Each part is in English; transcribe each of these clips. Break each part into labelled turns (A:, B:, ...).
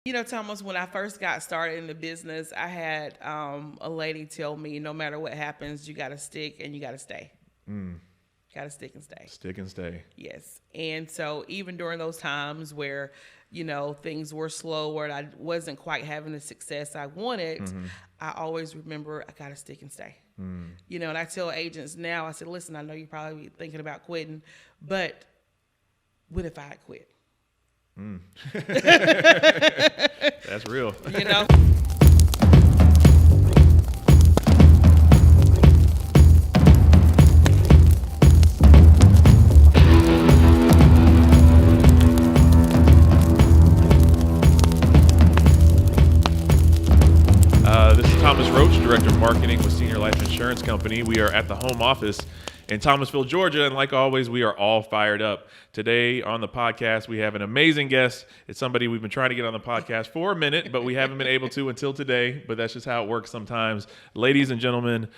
A: Thomas, when I first got started in the business, I had a lady tell me, no matter what happens, you got to stick and you got to stay. Got to stick and stay.
B: Stick and stay.
A: Yes. And so even during those times where, things were slow or I wasn't quite having the success I wanted, I always remember I got to stick and stay. And I tell agents now, I said, listen, I know you're probably thinking about quitting, but what if I quit?
B: That's real. This is Thomas Roach, Director of Marketing with Senior Life Insurance Company. We are at the home office in Thomasville, Georgia, and like always, we are all fired up. Today on the podcast, we have an amazing guest. It's somebody we've been trying to get on the podcast for a minute, but we haven't been able to until today, but that's just how it works sometimes. Ladies and gentlemen,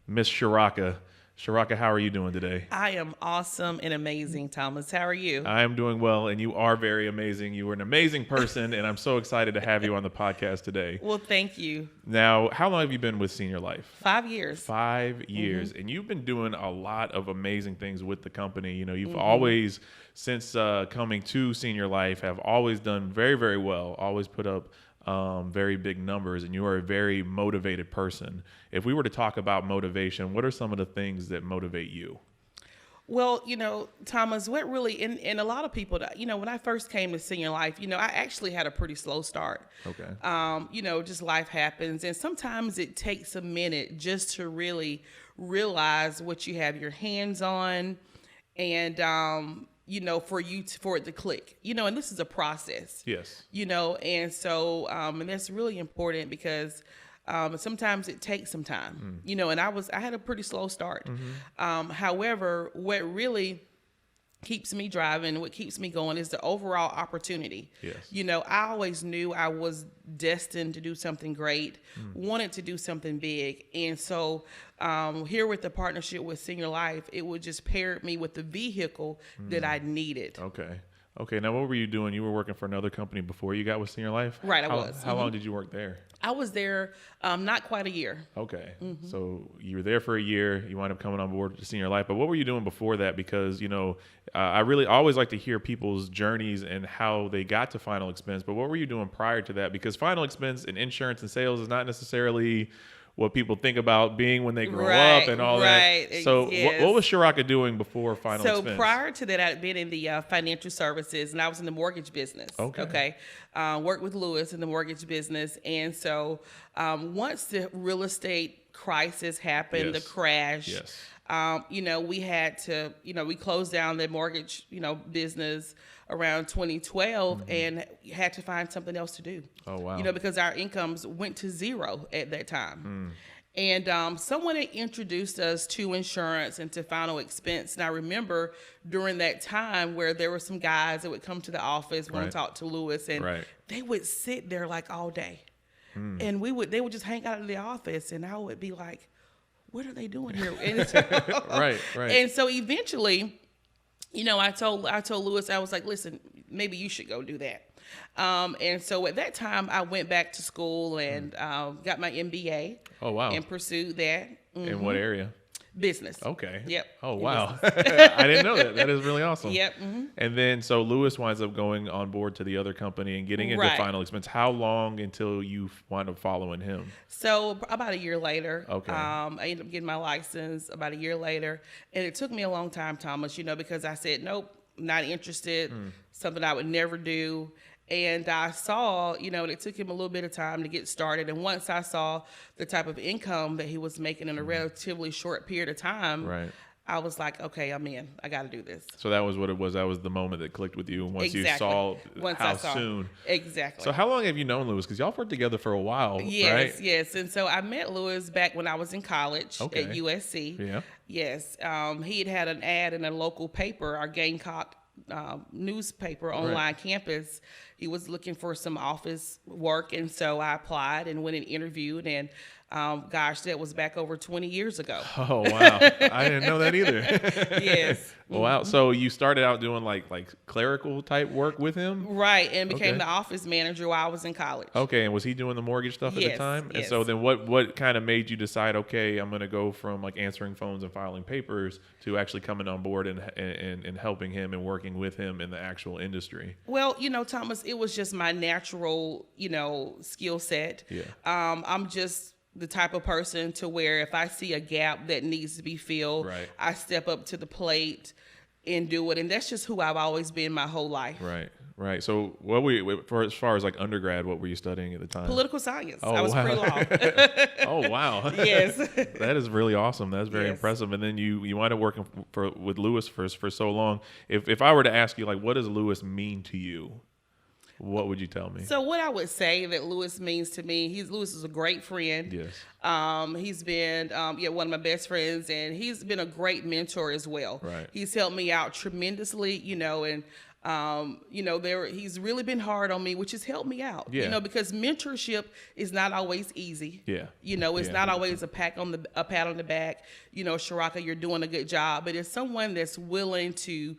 B: Miss Charaka. Charaka, how are you doing today?
A: I am awesome and amazing, Thomas. How are you?
B: I am doing well, and you are very amazing. You are an amazing person, and I'm so excited to have you on the podcast today.
A: Well, thank you.
B: Now, how long have you been with Senior Life?
A: 5 years.
B: 5 years. And you've been doing a lot of amazing things with the company. You've always, since coming to Senior Life, have always done very, very well, always put up very big numbers, and you are a very motivated person. If we were to talk about motivation, what are some of the things that motivate you?
A: Well, Thomas, what really, and a lot of people, when I first came to Senior Life, I actually had a pretty slow start.
B: Okay.
A: Just life happens. And sometimes it takes a minute just to really realize what you have your hands on and, for it to click, and this is a process.
B: Yes.
A: And so, and that's really important because sometimes it takes some time, and I had a pretty slow start. However, what really keeps me driving, what keeps me going is the overall opportunity.
B: Yes.
A: I always knew I was destined to do something great, wanted to do something big. And so here with the partnership with Senior Life, it would just pair me with the vehicle that I needed.
B: Okay. Now, what were you doing? You were working for another company before you got with Senior Life?
A: Right, I was.
B: How long did you work there?
A: I was there not quite a year.
B: Okay. So you were there for a year. You wound up coming on board to Senior Life. But what were you doing before that? Because, I really always like to hear people's journeys and how they got to Final Expense. But what were you doing prior to that? Because Final Expense in insurance and sales is not necessarily what people think about being when they grow up and all that. So
A: yes.
B: what was Charaka doing before Final Expense?
A: So prior to that, I'd been in the financial services, and I was in the mortgage business. Okay. Worked with Lewis in the mortgage business. And so once the real estate crisis happened, the crash, we had to, we closed down the mortgage, business around 2012 and had to find something else to do.
B: Oh, wow.
A: Because our incomes went to zero at that time. And someone had introduced us to insurance and to Final Expense. And I remember during that time where there were some guys that would come to the office, want to talk to Lewis, and they would sit there like all day. And they would just hang out in the office, and I would be like, what are they doing here? And so,
B: Right.
A: And so eventually, I told Lewis, I was like, listen, maybe you should go do that. And so at that time, I went back to school and got my MBA.
B: Oh, wow.
A: And pursued that.
B: In what area?
A: Business.
B: Okay.
A: Yep.
B: Oh, wow. I didn't know that. That is really awesome.
A: Yep.
B: And then, so Lewis winds up going on board to the other company and getting into Final Expense. How long until you wind up following him?
A: So about a year later.
B: Okay.
A: I ended up getting my license about a year later. And it took me a long time, Thomas, because I said, nope, not interested. Something I would never do. And I saw, it took him a little bit of time to get started. And once I saw the type of income that he was making in a relatively short period of time, I was like, okay, I'm in. I got to do this.
B: So that was what it was. That was the moment that clicked with you once you saw how soon.
A: Exactly.
B: So how long have you known Lewis? Because y'all worked together for a while, right?
A: Yes. And so I met Lewis back when I was in college at USC.
B: Yeah.
A: Yes. He had an ad in a local paper, our Gamecock newspaper online campus. He was looking for some office work, and so I applied and went and interviewed, and Gosh, that was back over 20 years ago.
B: Oh, wow. I didn't know that either.
A: Yes.
B: Wow. So you started out doing like clerical type work with him?
A: Right, and became
B: Okay.
A: the office manager while I was in college.
B: Okay, and was he doing the mortgage stuff at the
A: Yes,
B: time? And
A: yes.
B: so then what kind of made you decide, okay, I'm going to go from like answering phones and filing papers to actually coming on board and helping him and working with him in the actual industry?
A: Well, Thomas, it was just my natural, skill set.
B: Yeah.
A: I'm just the type of person to where if I see a gap that needs to be filled,
B: Right.
A: I step up to the plate and do it. And that's just who I've always been my whole life.
B: Right. Right. So as far as like undergrad, what were you studying at the time?
A: Political science.
B: Oh,
A: I was
B: wow.
A: pre-law.
B: Oh, wow.
A: Yes.
B: That is really awesome. That's very
A: Yes.
B: impressive. And then you wind up working with Lewis for so long. If I were to ask you, like, what does Lewis mean to you? What would you tell me?
A: So what I would say that Lewis means to me, Lewis is a great friend.
B: Yes.
A: He's been one of my best friends, and he's been a great mentor as well.
B: Right.
A: He's helped me out tremendously, and he's really been hard on me, which has helped me out.
B: Yeah.
A: Because mentorship is not always easy.
B: Yeah.
A: It's
B: Yeah.
A: not always a pat on the back. Charaka, you're doing a good job. But it's someone that's willing to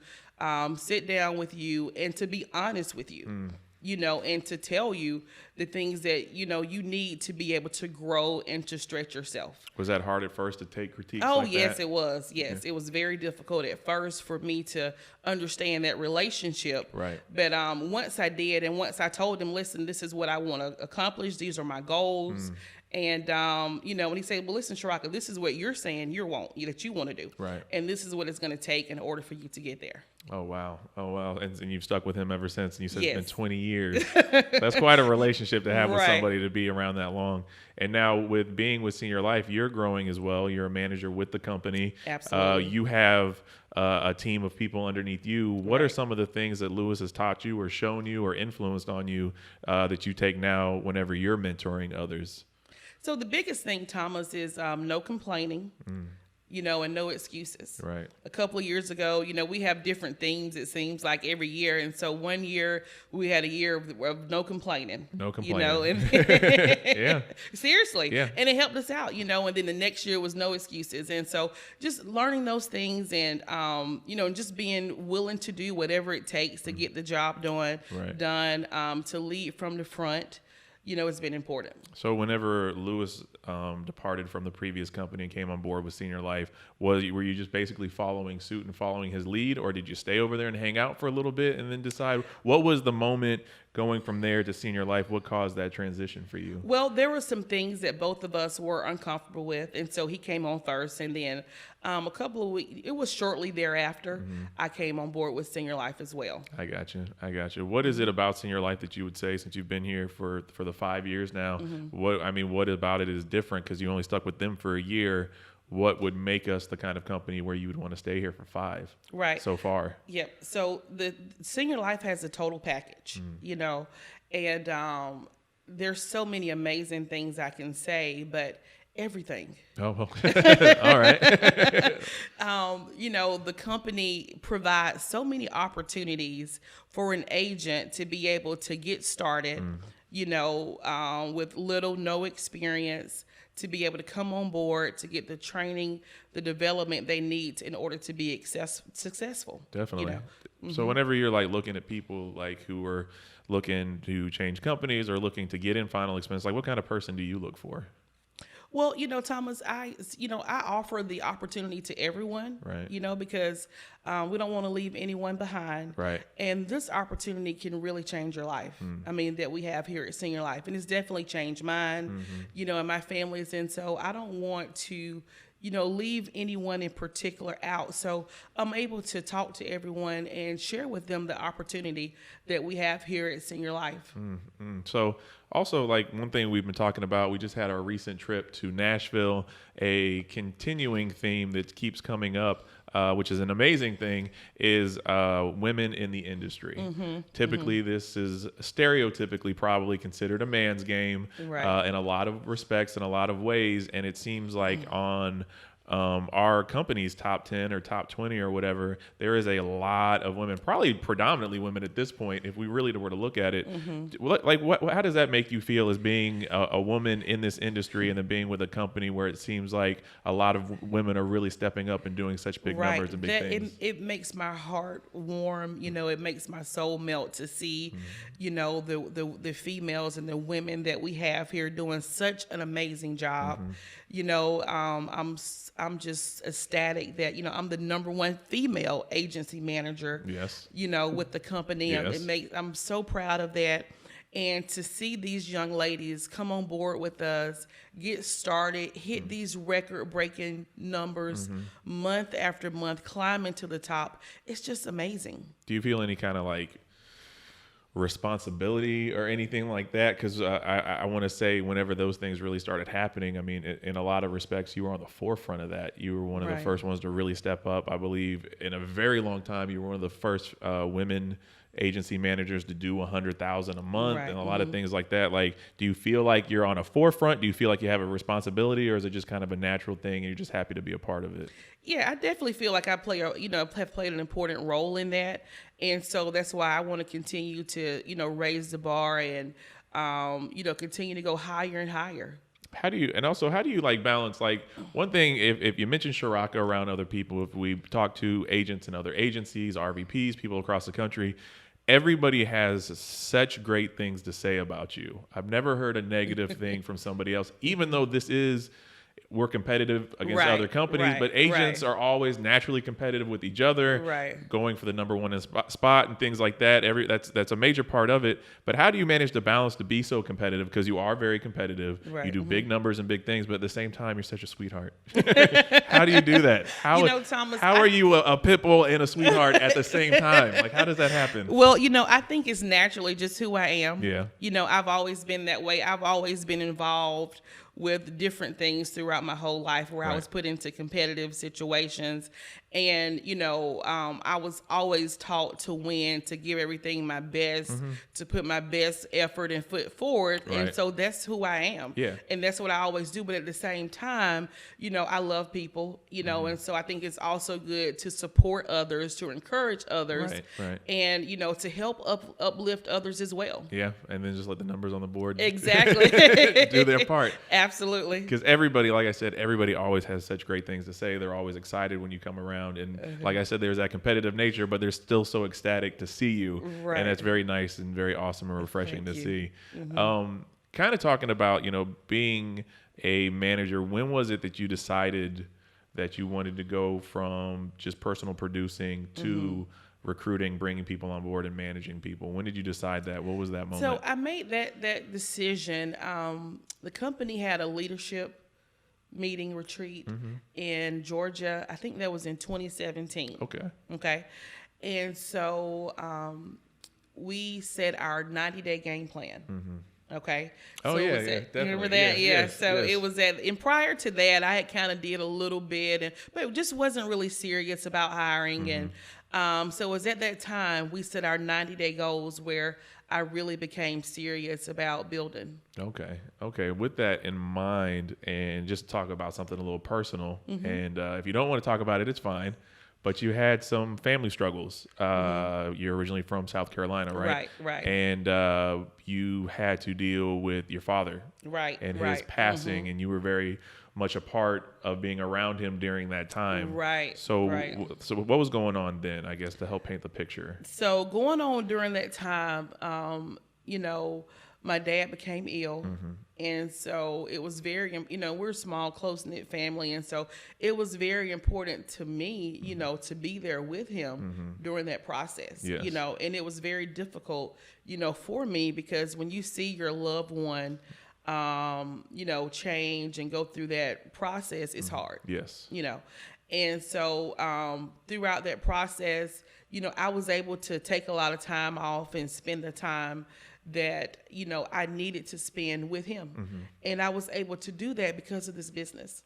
A: sit down with you and to be honest with you. And to tell you the things that, you need to be able to grow and to stretch yourself.
B: Was that hard at first to take critiques
A: Oh,
B: like
A: yes,
B: that?
A: it was. Yes, It was very difficult at first for me to understand that relationship.
B: Right.
A: But once I did, and once I told him, listen, this is what I want to accomplish. These are my goals. And, when he said, well, listen, Charaka, this is what you're saying that you want to do.
B: Right.
A: And this is what it's going to take in order for you to get there.
B: Oh, wow. Oh, wow. And you've stuck with him ever since. And you said
A: Yes.
B: it's been 20 years. That's quite a relationship to have with
A: Right.
B: somebody to be around that long. And now with being with Senior Life, you're growing as well. You're a manager with the company.
A: Absolutely.
B: You have a team of people underneath you. What are
A: Right.
B: some of the things that Lewis has taught you or shown you or influenced on you that you take now whenever you're mentoring others?
A: So the biggest thing, Thomas, is no complaining, and no excuses.
B: Right.
A: A couple of years ago, we have different themes, it seems like every year. And so one year we had a year of no complaining.
B: No complaining. Yeah.
A: Seriously.
B: Yeah.
A: And it helped us out, and then the next year was no excuses. And so just learning those things and, and just being willing to do whatever it takes to get the job done,
B: Right.
A: to lead from the front. It's been important.
B: So whenever Lewis departed from the previous company and came on board with Senior Life, were you just basically following suit and following his lead, or did you stay over there and hang out for a little bit and then decide? What was the moment going from there to Senior Life? What caused that transition for you?
A: Well, there were some things that both of us were uncomfortable with, and so he came on first, and then a couple of weeks, it was shortly thereafter, I came on board with Senior Life as well.
B: I got you. What is it about Senior Life that you would say, since you've been here for the 5 years now? What about it is different, because you only stuck with them for a year? What would make us the kind of company where you would want to stay here for 5
A: Right.
B: so far?
A: Yep. So the Senior Life has a total package, and there's so many amazing things I can say, but everything.
B: Oh, well. All right.
A: The company provides so many opportunities for an agent to be able to get started, with little, no experience, to be able to come on board, to get the training, the development they need in order to be successful.
B: Definitely. So whenever you're like looking at people like who are looking to change companies or looking to get in final expense, like what kind of person do you look for?
A: Well, Thomas, I offer the opportunity to everyone,
B: Right.
A: Because we don't want to leave anyone behind.
B: Right.
A: And this opportunity can really change your life. That we have here at Senior Life. And it's definitely changed mine, and my family's. And so I don't want to, leave anyone in particular out. So I'm able to talk to everyone and share with them the opportunity that we have here at Senior Life.
B: So also, like, one thing we've been talking about, we just had our recent trip to Nashville, a continuing theme that keeps coming up, which is an amazing thing, is women in the industry. Typically, this is stereotypically probably considered a man's game,
A: Right.
B: in a lot of respects, in a lot of ways. And it seems like on our company's top 10 or top 20 or whatever, there is a lot of women, probably predominantly women at this point, if we really were to look at it. Like, how does that make you feel as being a woman in this industry and then being with a company where it seems like a lot of women are really stepping up and doing such big numbers and big things?
A: It makes my heart warm. It makes my soul melt to see, the females and the women that we have here doing such an amazing job. I'm just ecstatic that, I'm the number one female agency manager,
B: yes,
A: with the company.
B: Yes.
A: I'm so proud of that. And to see these young ladies come on board with us, get started, hit these record-breaking numbers month after month, climbing to the top, it's just amazing.
B: Do you feel any kind of like responsibility or anything like that? Because I want to say whenever those things really started happening, I mean, in a lot of respects, you were on the forefront of that. You were one of the first ones to really step up. I believe in a very long time, you were one of the first women agency managers to do 100,000 a month and a lot of things like that. Like, do you feel like you're on a forefront? Do you feel like you have a responsibility, or is it just kind of a natural thing and you're just happy to be a part of it?
A: Yeah, I definitely feel like I have played an important role in that. And so that's why I want to continue to, raise the bar and, continue to go higher and higher.
B: How do you like balance, like, one thing, if you mention Charaka around other people, if we talk to agents and other agencies, RVPs, people across the country, everybody has such great things to say about you. I've never heard a negative thing from somebody else, even though we're competitive against other companies, but agents are always naturally competitive with each other, going for the number one spot and things like that. That's a major part of it. But how do you manage the balance to be so competitive? Because you are very competitive. You do big numbers and big things, but at the same time, you're such a sweetheart. How do you do that?
A: Thomas,
B: how are you a pit bull and a sweetheart at the same time? Like, how does that happen?
A: Well, I think it's naturally just who I am.
B: Yeah.
A: I've always been that way. I've always been involved with different things throughout my whole life where I was put into competitive situations. And, I was always taught to win, to give everything my best, to put my best effort and foot forward. And so that's who I am. Yeah. And that's what I always do. But at the same time, I love people, and so I think it's also good to support others, to encourage others, and, to help uplift others as well.
B: Yeah. And then just let the numbers on the board
A: exactly
B: do their part.
A: Absolutely.
B: Because everybody, like I said, everybody always has such great things to say. They're always excited when you come around. And like I said, there's that competitive nature, but they're still so ecstatic to see you. And that's very nice and very awesome and refreshing to see. Kind of talking about, being a manager, when was it that you decided that you wanted to go from just personal producing to recruiting, bringing people on board and managing people? When did you decide that? What was that moment?
A: So I made that decision. The company had a leadership meeting retreat in Georgia. I think that was in 2017. Okay. And so we set our 90-day game plan. Okay.
B: Oh,
A: so
B: yeah,
A: definitely. Remember that?
B: Yes,
A: so it was that. And prior to that, I had kind of did a little bit, but it just wasn't really serious about hiring. And so it was at that time we set our 90-day goals where I really became serious about building. Okay. With that in mind, and just talk about something a little personal. And if you don't want to talk about it, it's fine. But you had some family struggles. You're originally from South Carolina, right? Right. And you had to deal with your father, and his passing, and you were very much a part of being around him during that time. So what was going on then, I guess, to help paint the picture? So going on during that time, my dad became ill. And so it was very, we're a small, close-knit family. And so it was very important to me, to be there with him during that process, and it was very difficult, for me, because when you see your loved one, change and go through that process, it's hard. Yes. And so throughout that process, I was able to take a lot of time off and spend the time that, I needed to spend with him. And I was able to do that because of this business,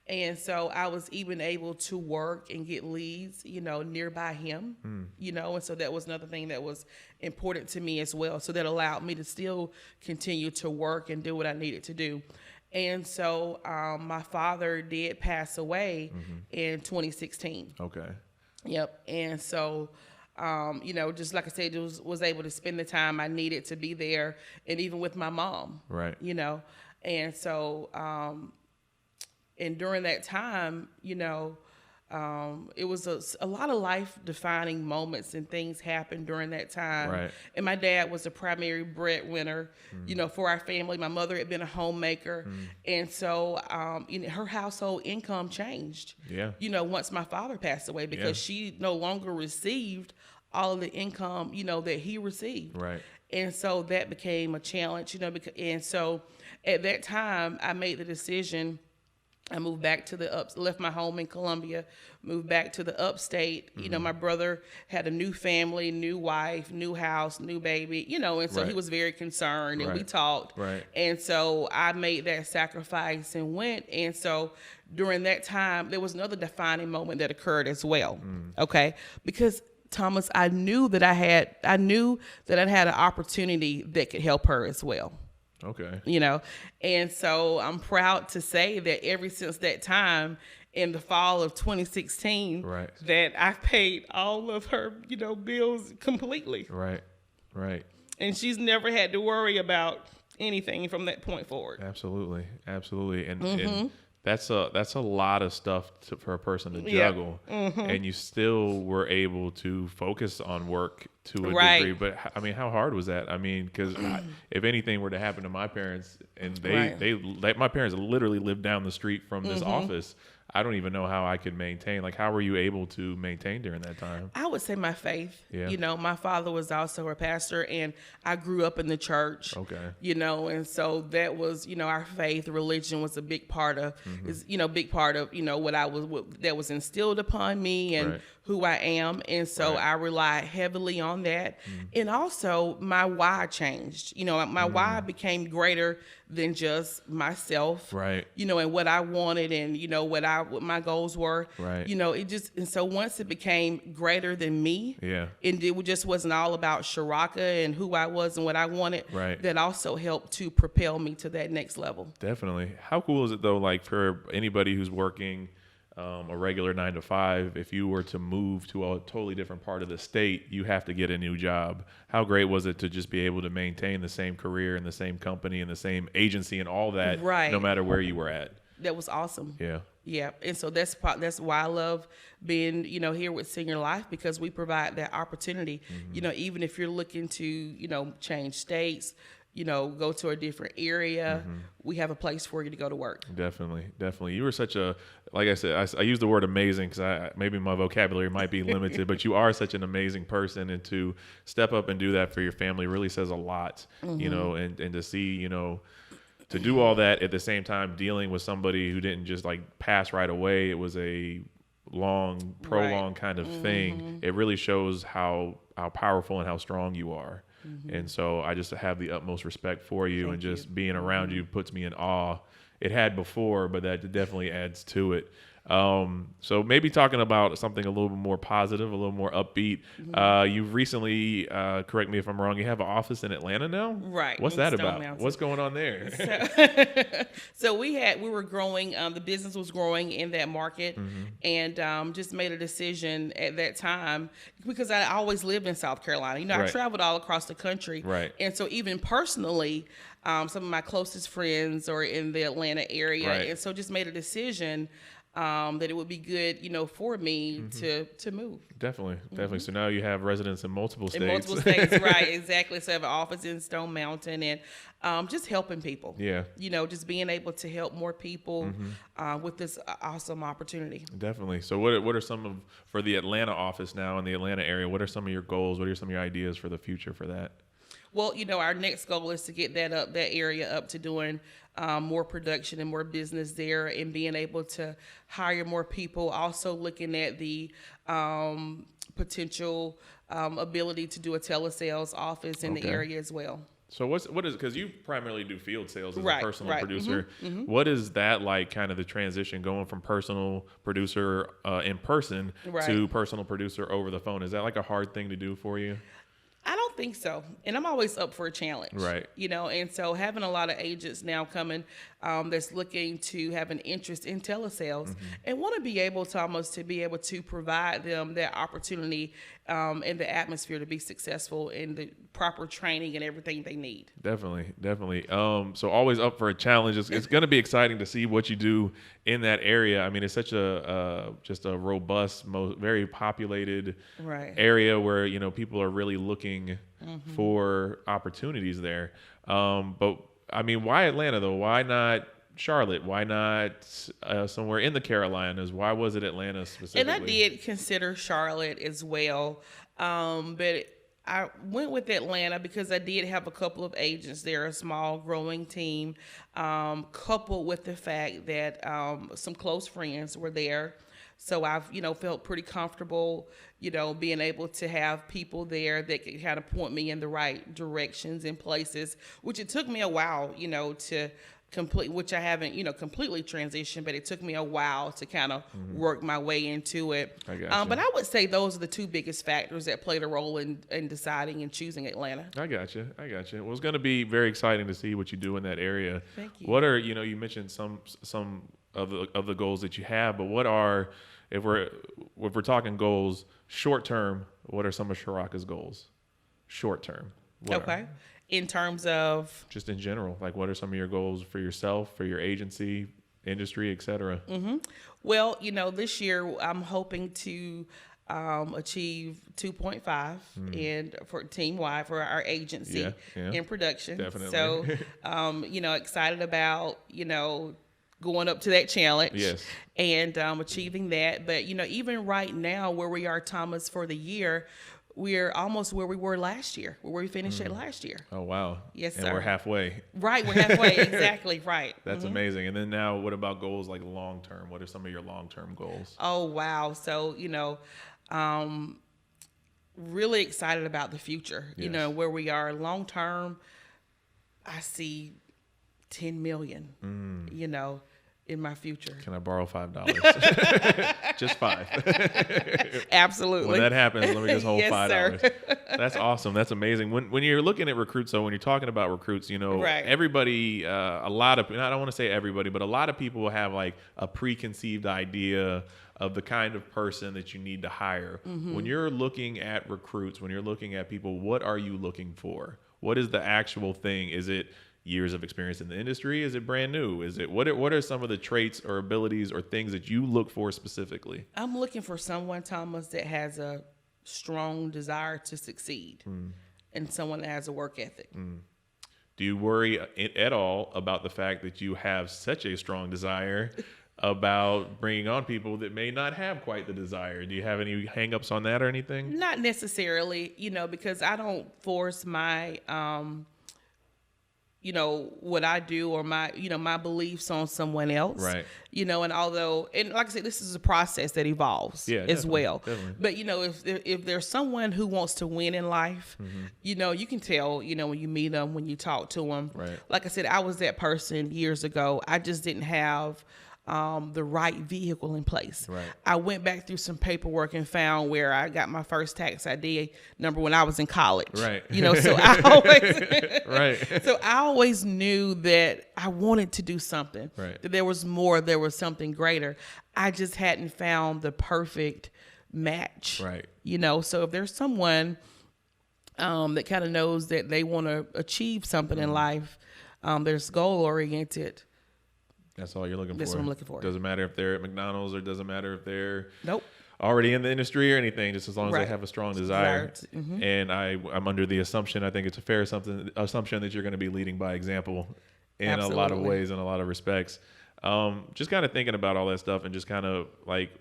A: And so I was even able to work and get leads, nearby him, and so that was another thing that was important to me as well. So that allowed me to still continue to work and do what I needed to do. And so my father did pass away in 2016.
B: Okay.
A: Yep. And so, just like I said, was able to spend the time I needed to be there, and even with my mom.
B: Right.
A: And so, and during that time, it was a lot of life-defining moments and things happened during that time.
B: Right.
A: And my dad was the primary breadwinner, for our family. My mother had been a homemaker. And so her household income changed,
B: Yeah.
A: Once my father passed away, because she no longer received all of the income, that he received.
B: Right.
A: And so that became a challenge, and so at that time I made the decision. I moved back to left my home in Columbia, moved back to the upstate. My brother had a new family, new wife, new house, new baby, and so he was very concerned, and we talked.
B: Right.
A: And so I made that sacrifice and went. And so during that time, there was another defining moment that occurred as well. Okay. Because Thomas, I knew that I'd had an opportunity that could help her as well.
B: Okay.
A: And so I'm proud to say that ever since that time in the fall of 2016,
B: Right.
A: that I've paid all of her, bills completely.
B: Right. Right.
A: And she's never had to worry about anything from that point forward.
B: Absolutely. Absolutely. And that's a lot of stuff for a person to juggle. And you still were able to focus on work to a degree. But I mean, how hard was that? I mean, because if anything were to happen to my parents, and my parents literally lived down the street from this office, I don't even know how I could maintain. Like, how were you able to maintain during that time?
A: I would say my faith.
B: Yeah.
A: My father was also a pastor, and I grew up in the church.
B: Okay.
A: And so that was, our faith, religion was a big part of, that was instilled upon me and who I am. And so I relied heavily on that. And also my why changed. My why became greater than just myself.
B: Right.
A: And what I wanted, and what my goals were.
B: Right.
A: And so once it became greater than me, and it just wasn't all about Charaka and who I was and what I wanted.
B: Right.
A: That also helped to propel me to that next level.
B: Definitely. How cool is it though? Like, for anybody who's working a regular 9 to 5, if you were to move to a totally different part of the state, you have to get a new job. How great was it to just be able to maintain the same career and the same company and the same agency and all that, no matter where you were at?
A: That was awesome.
B: Yeah.
A: Yeah. And so that's why I love being, here with Senior Life, because we provide that opportunity, even if you're looking to, change states, go to a different area, we have a place for you to go to work.
B: Definitely. Definitely. You were such a, like I said, I use the word amazing because maybe my vocabulary might be limited, but you are such an amazing person, and to step up and do that for your family really says a lot, and to see, to do all that at the same time, dealing with somebody who didn't just like pass right away. It was a long, prolonged kind of thing. It really shows how powerful and how strong you are. And so I just have the utmost respect for you. Thank you. Being around you puts me in awe. It had before, but that definitely adds to it. So maybe talking about something a little bit more positive, a little more upbeat. You've recently, correct me if I'm wrong, you have an office in Atlanta now?
A: Right.
B: What's that about? Mountain. What's going on there?
A: So we were growing, the business was growing in that market, and just made a decision at that time, because I always lived in South Carolina. I traveled all across the country. Right. And so even personally, some of my closest friends are in the Atlanta area. Right. And so just made a decision that it would be good, for me to move. Definitely.
B: So now you have residents in multiple states.
A: In multiple states, right, exactly. So I have an office in Stone Mountain, and just helping people. Yeah. Just being able to help more people with this awesome opportunity.
B: Definitely. So what are for the Atlanta office now in the Atlanta area, what are some of your goals? What are some of your ideas for the future for that?
A: Well, our next goal is to get that area up to doing more production and more business there, and being able to hire more people. Also looking at the potential ability to do a telesales office in the area as well.
B: So what is, because you primarily do field sales as a personal producer. What is that like, kind of the transition going from personal producer in person to personal producer over the phone? Is that like a hard thing to do for you?
A: I don't don't think so. And I'm always up for a challenge.
B: Right.
A: And so having a lot of agents now coming that's looking to have an interest in telesales and want to be able to almost provide them that opportunity and the atmosphere to be successful in the proper training and everything they need.
B: Definitely. So always up for a challenge. It's going to be exciting to see what you do in that area. I mean, it's such just a robust, very populated area where, people are really looking for opportunities there. But I mean, why Atlanta though? Why not Charlotte? Why not somewhere in the Carolinas? Why was it Atlanta specifically?
A: And I did consider Charlotte as well. But I went with Atlanta because I did have a couple of agents there, a small growing team, coupled with the fact that some close friends were there. So I've, felt pretty comfortable, being able to have people there that could kind of point me in the right directions and places, which it took me a while, to complete, which I haven't, completely transitioned, but it took me a while to kind of work my way into it.
B: I got you.
A: But I would say those are the two biggest factors that played a role in deciding and choosing Atlanta.
B: I got you. Well, it's going to be very exciting to see what you do in that area.
A: Thank you.
B: What are, you mentioned some of the goals that you have, but what are, if we're talking goals short term, what are some of Charaka's goals? Short term.
A: Okay. In terms of?
B: Just in general, like what are some of your goals for yourself, for your agency, industry, et cetera?
A: Well, this year I'm hoping to achieve 2.5 and for team-wide for our agency in production.
B: Definitely.
A: So, excited about, going up to that challenge.
B: Yes.
A: And achieving that. But, even right now where we are, Thomas, for the year, we're almost where we were last year, where we finished at last year.
B: Oh, wow.
A: Yes,
B: and
A: sir.
B: We're halfway.
A: Right, we're halfway. Exactly, right.
B: That's amazing. And then now what about goals like long term? What are some of your long-term goals?
A: Oh, wow. So, really excited about the future,
B: Yes.
A: Where we are long term. I see 10 million, in my future.
B: Can I borrow $5? Just $5.
A: Absolutely.
B: When that happens, let me just hold
A: Yes,
B: $5.
A: sir.
B: That's awesome. That's amazing. When you're looking at recruits, so when you're talking about recruits,
A: Right.
B: everybody, I don't want to say everybody, but a lot of people will have like a preconceived idea of the kind of person that you need to hire. When you're looking at recruits, when you're looking at people, what are you looking for? What is the actual thing? Is it years of experience in the industry? Is it brand new? Is it what are some of the traits or abilities or things that you look for specifically?
A: I'm looking for someone, Thomas, that has a strong desire to succeed and someone that has a work ethic.
B: Do you worry at all about the fact that you have such a strong desire about bringing on people that may not have quite the desire? Do you have any hangups on that or anything?
A: Not necessarily, because I don't force my what I do or my, my beliefs on someone else.
B: Right.
A: And like I said, this is a process that evolves as well.
B: Definitely.
A: But, if there's someone who wants to win in life, you can tell, when you meet them, when you talk to them.
B: Right.
A: Like I said, I was that person years ago. I just didn't have the right vehicle in place.
B: Right.
A: I went back through some paperwork and found where I got my first tax ID number when I was in college.
B: Right.
A: So I always
B: Right.
A: So I always knew that I wanted to do something.
B: Right.
A: That there was more, there was something greater. I just hadn't found the perfect match.
B: Right.
A: So if there's someone that kind of knows that they want to achieve something in life, there's goal oriented.
B: That's all you're looking for.
A: That's what I'm looking for.
B: Doesn't matter if they're at McDonald's or doesn't matter if they're
A: Nope.
B: already in the industry or anything, just as long as
A: Right.
B: they have a strong desire.
A: Mm-hmm.
B: And I'm under the assumption, I think it's a fair assumption that you're going to be leading by example in a lot of
A: Absolutely.
B: ways, in a lot of respects. Just kind of thinking about all that stuff and just kind of like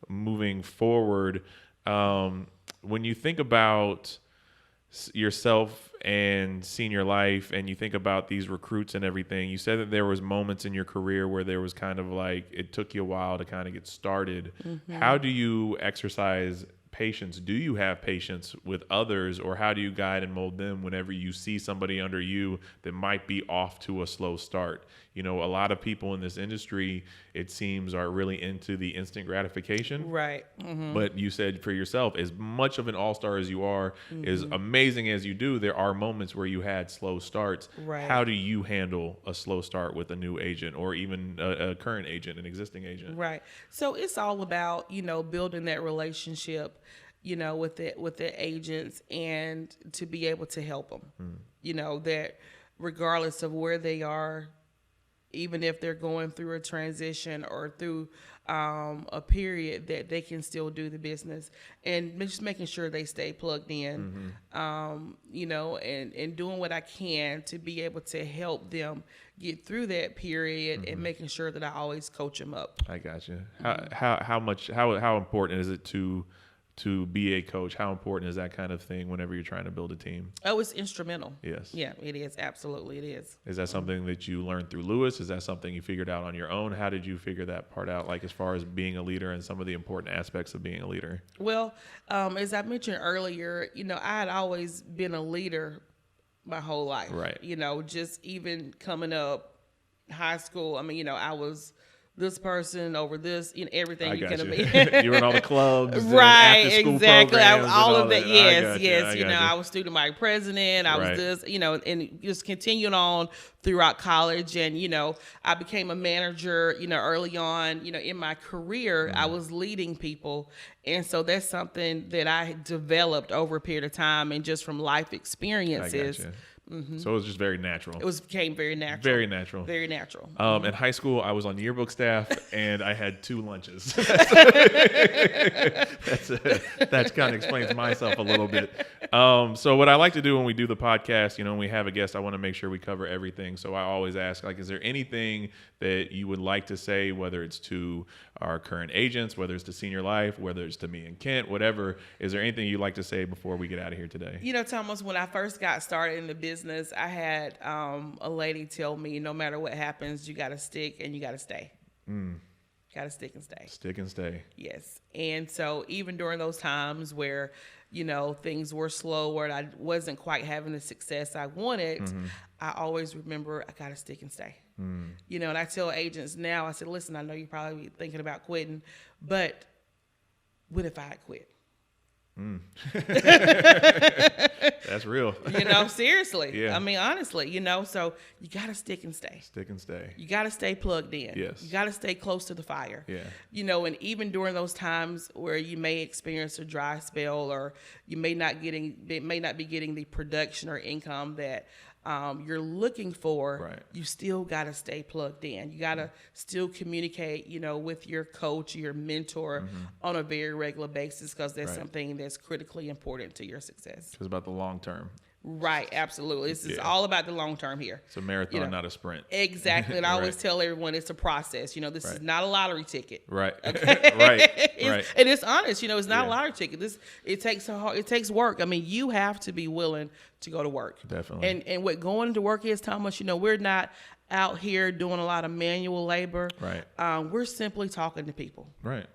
B: moving forward. When you think about yourself and senior life and you think about these recruits and everything, you said that there was moments in your career where there was kind of like it took you a while to kind of get started. How do you exercise patience. Do you have patience with others, or how do you guide and mold them whenever you see somebody under you that might be off to a slow start? You know, a lot of people in this industry, it seems, are really into the instant gratification.
A: Right. Mm-hmm.
B: But you said for yourself, as much of an all-star as you are, as amazing as you do, there are moments where you had slow starts.
A: Right.
B: How do you handle a slow start with a new agent, or even a current agent, an existing agent?
A: Right. So it's all about, you know, building that relationship, you know, with the agents, and to be able to help them, you know, that regardless of where they are, even if they're going through a transition or through a period, that they can still do the business, and just making sure they stay plugged in, you know, and doing what I can to be able to help them get through that period, and making sure that I always coach them up.
B: I got you. How important is it to be a coach? How important is that kind of thing whenever you're trying to build a team?
A: Oh, it's instrumental.
B: Yes.
A: Yeah, it is. Absolutely, it is.
B: Is that something that you learned through Lewis? Is that something you figured out on your own? How did you figure that part out, like as far as being a leader and some of the important aspects of being a leader?
A: Well, as I mentioned earlier, you know, I had always been a leader my whole life.
B: Right.
A: You know, just even coming up high school, I mean, you know, I was this person over this, you know, everything you can imagine.
B: You were in all the clubs,
A: right?
B: And after-school
A: exactly.
B: programs
A: All
B: and
A: of that.
B: I
A: Yes. You know, I was student body president. I was this, you know, and just continuing on throughout college. And, you know, I became a manager, you know, early on, you know, in my career, I was leading people. And so that's something that I developed over a period of time, and just from life experiences.
B: I got you. So it was just very natural.
A: Became very natural.
B: Very natural.
A: Very natural.
B: In high school, I was on yearbook staff, and I had 2 lunches. That kind of explains myself a little bit. So what I like to do when we do the podcast, you know, when we have a guest, I want to make sure we cover everything. So I always ask, like, is there anything that you would like to say, whether it's to our current agents, whether it's to Senior Life, whether it's to me and Kent, whatever, is there anything you'd like to say before we get out of here today?
A: You know, Thomas, when I first got started in the business, I had a lady tell me, no matter what happens, you got to stick and you got to stay. Got to stick and stay.
B: Stick and stay.
A: Yes. And so even during those times where, you know, things were slow, or I wasn't quite having the success I wanted, I always remember I got to stick and stay. You know, and I tell agents now, I said, listen, I know you're probably thinking about quitting, but what if I had quit?
B: That's real.
A: You know, seriously.
B: Yeah.
A: I mean, honestly, you know, so you got to stick and stay.
B: Stick and stay.
A: You got to stay plugged in.
B: Yes.
A: You got to stay close to the fire.
B: Yeah.
A: You know, and even during those times where you may experience a dry spell, or you may not be getting the production or income that you're looking for,
B: right,
A: you still got to stay plugged in. You got to still communicate, you know, with your coach, your mentor on a very regular basis, because that's something that's critically important to your success.
B: It's about the long term.
A: Right, absolutely. This is all about the long term here.
B: It's a marathon,
A: you know,
B: not a sprint.
A: Exactly. And I always tell everyone it's a process. You know, this is not a lottery ticket.
B: Right.
A: Okay?
B: right.
A: And it's honest. You know, it's not a lottery ticket. It takes work. I mean, you have to be willing to go to work.
B: Definitely.
A: And what going to work is, Thomas, you know, we're not out here doing a lot of manual labor.
B: Right.
A: We're simply talking to people.
B: Right.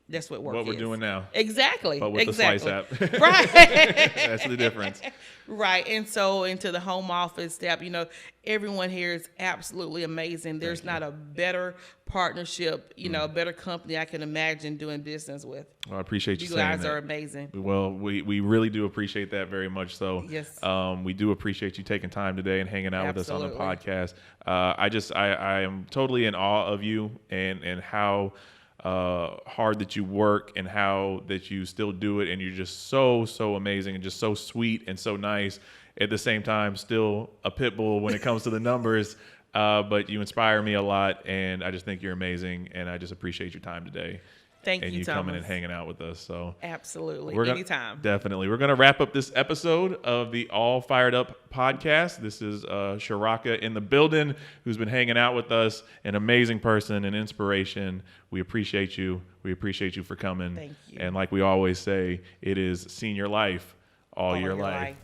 A: That's what work
B: is.
A: What
B: we're doing now.
A: Exactly.
B: But with the Slice app.
A: Right.
B: That's the difference.
A: Right. And so into the home office staff, you know, everyone here is absolutely amazing. There's not a better partnership, you know, a better company I can imagine doing business with.
B: Well, I appreciate you saying that.
A: You guys are amazing.
B: Well, we really do appreciate that very much. So
A: yes.
B: We do appreciate you taking time today and hanging out with us on the podcast. I am totally in awe of you and how hard that you work, and how that you still do it, and you're just so amazing and just so sweet and so nice. At the same time, still a pit bull when it comes to the numbers, but you inspire me a lot, and I just think you're amazing, and I just appreciate your time today.
A: Thank you,
B: and
A: Thomas.
B: coming and hanging out with us. So
A: absolutely, anytime.
B: Definitely, we're gonna wrap up this episode of the All Fired Up podcast. This is Charaka in the building, who's been hanging out with us. An amazing person, an inspiration. We appreciate you. We appreciate you for coming.
A: Thank you.
B: And like we always say, it is Senior Life all your life.